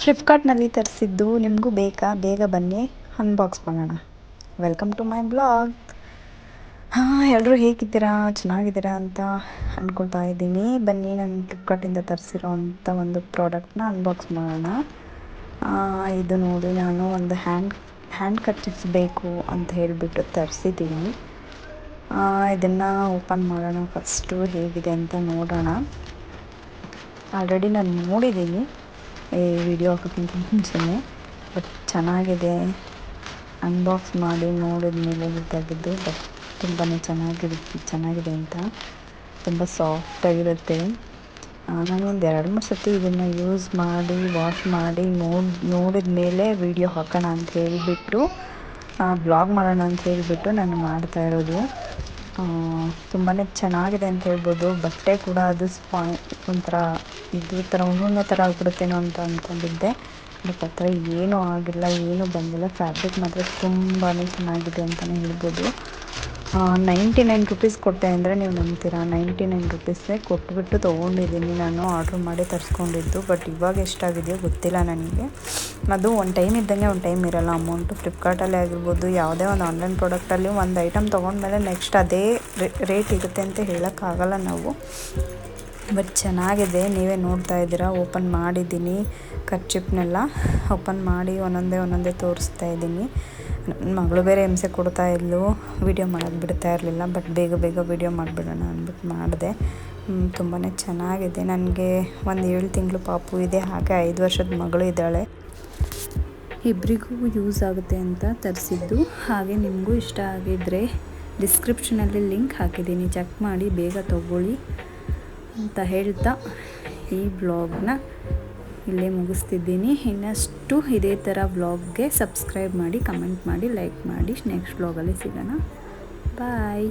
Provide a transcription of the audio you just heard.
ಫ್ಲಿಪ್ಕಾರ್ಟ್ನಲ್ಲಿ ತರಿಸಿದ್ದು ನಿಮಗೂ ಬೇಕಾ? ಬೇಗ ಬನ್ನಿ ಅನ್ಬಾಕ್ಸ್ ಮಾಡೋಣ. Welcome to my blog. ಎಲ್ಲರೂ ಹೇಗಿದ್ದೀರಾ, ಚೆನ್ನಾಗಿದ್ದೀರಾ ಅಂತ ಅಂದ್ಕೊಳ್ತಾ ಇದ್ದೀನಿ. ಬನ್ನಿ ನಾನು ಫ್ಲಿಪ್ಕಾರ್ಟಿಂದ ತರಿಸಿರೋವಂಥ ಒಂದು ಪ್ರಾಡಕ್ಟ್ನ ಅನ್ಬಾಕ್ಸ್ ಮಾಡೋಣ. ಇದು ನೋಡಿ, ನಾನು ಒಂದು ಹ್ಯಾಂಡ್ ಕರ್ಚೀಫ್ಸ್ ಬೇಕು ಅಂತ ಹೇಳಿಬಿಟ್ಟು ತರಿಸಿದ್ದೀನಿ. ಇದನ್ನು ಓಪನ್ ಮಾಡೋಣ. ಫಸ್ಟು ಹೇಗಿದೆ ಅಂತ ನೋಡೋಣ. ಆಲ್ರೆಡಿ ನಾನು ನೋಡಿದ್ದೀನಿ ಈ ವಿಡಿಯೋ ಹಾಕೋಕ್ಕಿಂತ ಮುಂಚೆನೇ, ಬಟ್ ಚೆನ್ನಾಗಿದೆ. ಅನ್ಬಾಕ್ಸ್ ಮಾಡಿ ನೋಡಿದ ಮೇಲೆ ಗೊತ್ತಾಗಿದ್ದು, ಬಟ್ ತುಂಬಾ ಚೆನ್ನಾಗಿದೆ ಅಂತ. ತುಂಬ ಸಾಫ್ಟಾಗಿರುತ್ತೆ. ನಾನೊಂದು 2-3 ಸತಿ ಇದನ್ನು ಯೂಸ್ ಮಾಡಿ ವಾಶ್ ಮಾಡಿ ನೋಡಿದ ಮೇಲೆ ವಿಡಿಯೋ ಹಾಕೋಣ ಅಂತ ಹೇಳಿಬಿಟ್ಟು, ಬ್ಲಾಗ್ ಮಾಡೋಣ ಅಂತ ಹೇಳಿಬಿಟ್ಟು ನಾನು ಮಾಡ್ತಾ ಇರೋದು. ತುಂಬಾ ಚೆನ್ನಾಗಿದೆ ಅಂತ ಹೇಳ್ಬೋದು. ಬಟ್ಟೆ ಕೂಡ ಅದು ಒಂಥರ ಇದು ಥರ ಉಣ್ಣೆ ಥರ ಆಗಿಬಿಡುತ್ತೇನೋ ಅಂತ ಅಂದ್ಕೊಂಡಿದ್ದೆ, ಬಟ್ ಆ ಥರ ಏನೂ ಆಗಿಲ್ಲ, ಏನೂ ಬಂದಿಲ್ಲ. ಫ್ಯಾಬ್ರಿಕ್ ಮಾತ್ರ ತುಂಬಾ ಚೆನ್ನಾಗಿದೆ ಅಂತಲೇ ಹೇಳ್ಬೋದು. 99 ರುಪೀಸ್ ಕೊಟ್ಟೆ ಅಂದರೆ ನೀವು ನಂಬ್ತೀರಾ? 99 ರುಪೀಸ್ಗೆ ಕೊಟ್ಬಿಟ್ಟು ತೊಗೊಂಡಿದ್ದೀನಿ ನಾನು, ಆರ್ಡ್ರ್ ಮಾಡಿ ತರಿಸ್ಕೊಂಡಿದ್ದು. ಬಟ್ ಇವಾಗ ಎಷ್ಟಾಗಿದೆಯೋ ಗೊತ್ತಿಲ್ಲ ನನಗೆ. ಅದು ಒಂದು ಟೈಮ್ ಇದ್ದಂಗೆ ಒಂದು ಟೈಮ್ ಇರೋಲ್ಲ ಅಮೌಂಟು. ಫ್ಲಿಪ್ಕಾರ್ಟಲ್ಲೇ ಆಗಿರ್ಬೋದು, ಯಾವುದೇ ಒಂದು ಆನ್ಲೈನ್ ಪ್ರಾಡಕ್ಟಲ್ಲಿ ಒಂದು ಐಟಮ್ ತೊಗೊಂಡ್ಮೇಲೆ ನೆಕ್ಸ್ಟ್ ಅದೇ ರೇಟ್ ಇರುತ್ತೆ ಅಂತ ಹೇಳೋಕ್ಕಾಗಲ್ಲ ನಾವು. ಬಟ್ ಚೆನ್ನಾಗಿದೆ, ನೀವೇ ನೋಡ್ತಾ ಇದ್ದೀರಾ. ಓಪನ್ ಮಾಡಿದ್ದೀನಿ, ಕರ್ಚಿಪ್ನೆಲ್ಲ ಓಪನ್ ಮಾಡಿ ಒಂದೊಂದೇ ತೋರಿಸ್ತಾ ಇದ್ದೀನಿ. ನನ್ನ ಮಗಳು ಬೇರೆ ಹಿಂಸೆ ಕೊಡ್ತಾ ಇದ್ಲು, ವೀಡಿಯೋ ಮಾಡೋಕ್ಕೆ ಬಿಡ್ತಾ ಇರಲಿಲ್ಲ. ಬಟ್ ಬೇಗ ವೀಡಿಯೋ ಮಾಡಿಬಿಡೋಣ ಅಂದ್ಬಿಟ್ಟು ಮಾಡಿದೆ. ತುಂಬಾ ಚೆನ್ನಾಗಿದೆ. ನನಗೆ ಒಂದು 7 ತಿಂಗಳು ಪಾಪು ಇದೆ, ಹಾಗೆ 5 ವರ್ಷದ ಮಗಳು ಇದ್ದಾಳೆ. ಇಬ್ಬರಿಗೂ ಯೂಸ್ ಆಗುತ್ತೆ ಅಂತ ತರಿಸಿದ್ದು. ಹಾಗೆ ನಿಮಗೂ ಇಷ್ಟ ಆಗಿದ್ದರೆ ಡಿಸ್ಕ್ರಿಪ್ಷನಲ್ಲಿ ಲಿಂಕ್ ಹಾಕಿದ್ದೀನಿ, ಚೆಕ್ ಮಾಡಿ ಬೇಗ ತಗೊಳ್ಳಿ ಅಂತ ಹೇಳ್ತಾ ಈ ವ್ಲಾಗ್ನ ಇಲ್ಲೇ ಮುಗಿಸ್ತಿದ್ದೀನಿ. ಇನ್ನಷ್ಟು ಇದೇ ಥರ ವ್ಲಾಗ್ಗೆ ಸಬ್ಸ್ಕ್ರೈಬ್ ಮಾಡಿ, ಕಮೆಂಟ್ ಮಾಡಿ, ಲೈಕ್ ಮಾಡಿ. ನೆಕ್ಸ್ಟ್ ವ್ಲಾಗಲ್ಲಿ ಸಿಗೋಣ. ಬಾಯ್.